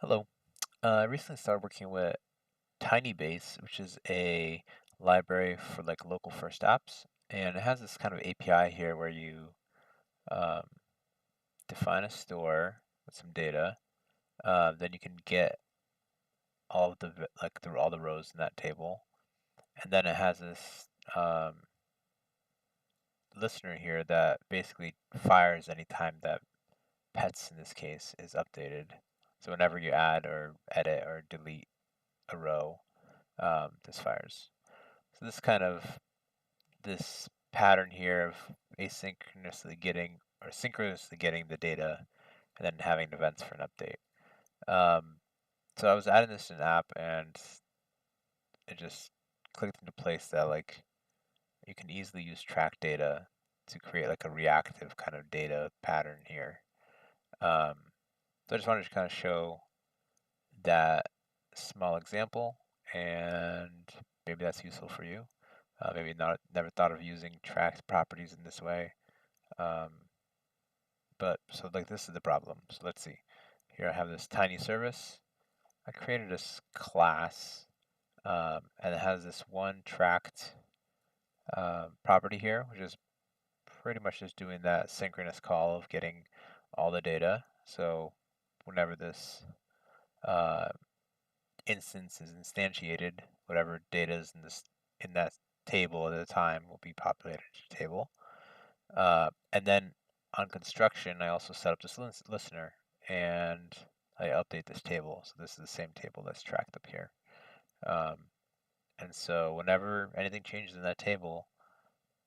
Hello. I recently started working with TinyBase, which is a library for like local first apps, and it has this kind of API here where you um, define a store with some data. Then you can get all of all the rows in that table, and then it has this um, listener here that basically fires anytime that pets in this case is updated. So whenever you add or edit or delete a row, this fires. So this pattern here of asynchronously getting or synchronously getting the data and then having events for an update. So I was adding this in an app and it just clicked into place that like you can easily use track data to create like a reactive kind of data pattern here. Um, so I just wanted to kind of show that small example and maybe that's useful for you. Maybe not never thought of using tracked properties in this way. Um, but so like this is the problem. So let's see. Here I have this tiny service. I created this class, and it has this one tracked property here, which is pretty much just doing that synchronous call of getting all the data. So whenever this uh, instance is instantiated, whatever data is in that table at the time will be populated to the table. And then on construction, I also set up this listener and I update this table. So this is the same table that's tracked up here. Um, and so whenever anything changes in that table,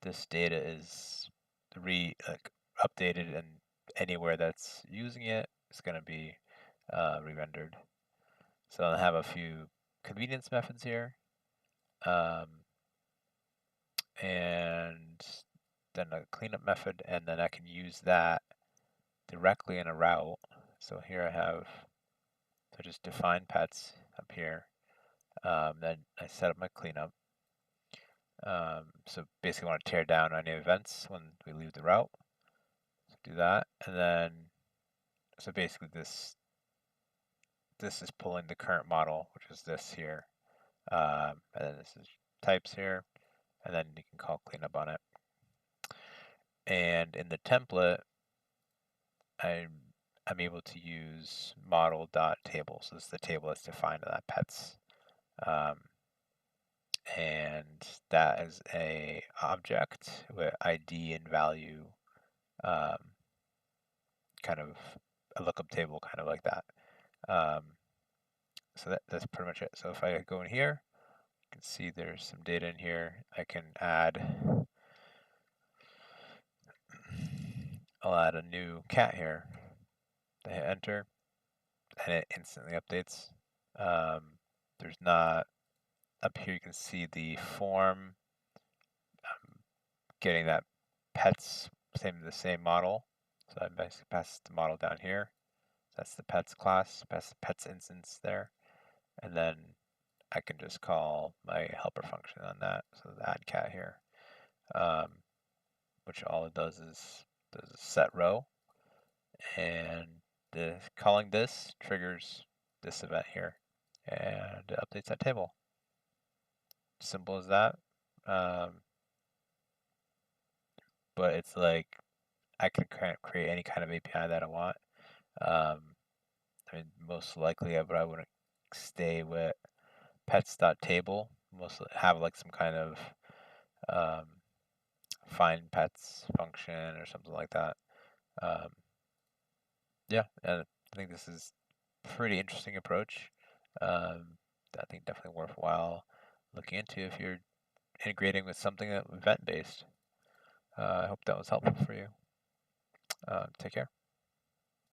this data is updated, and anywhere that's using it is going to be re-rendered. So I have a few convenience methods here, um, and then a cleanup method, and then I can use that directly in a route. So here I have, so just define pets up here. Then I set up my cleanup. So basically I want to tear down any events when we leave the route. So do that. And then, so basically this is pulling the current model, which is this here. And then this is types here. And then you can call cleanup on it. And in the template, I'm able to use model.table. So this is the table that's defined in that pets. Um, and that is a object with ID and value, um, kind of a lookup table, kind of like that. Um, so that's pretty much it. So if I go in here, you can see there's some data in here. I can add, I'll add a new cat here. I hit enter, and it instantly updates. There's not, up here you can see the form, getting that pets, the same model. So I basically pass the model down here. That's the pets class, pass the pets instance there. And then I can just call my helper function on that. So the add cat here, which all it does is a set row. And calling this triggers this event here and it updates that table. Simple as that. But it's like I can create any kind of API that I want. I mean, most likely I wouldn't stay with pets.table. Mostly have like some kind of um, find pets function or something like that. Um, yeah, and I think this is pretty interesting approach. I think definitely worthwhile looking into if you're integrating with something that event based. I hope that was helpful for you. Take care.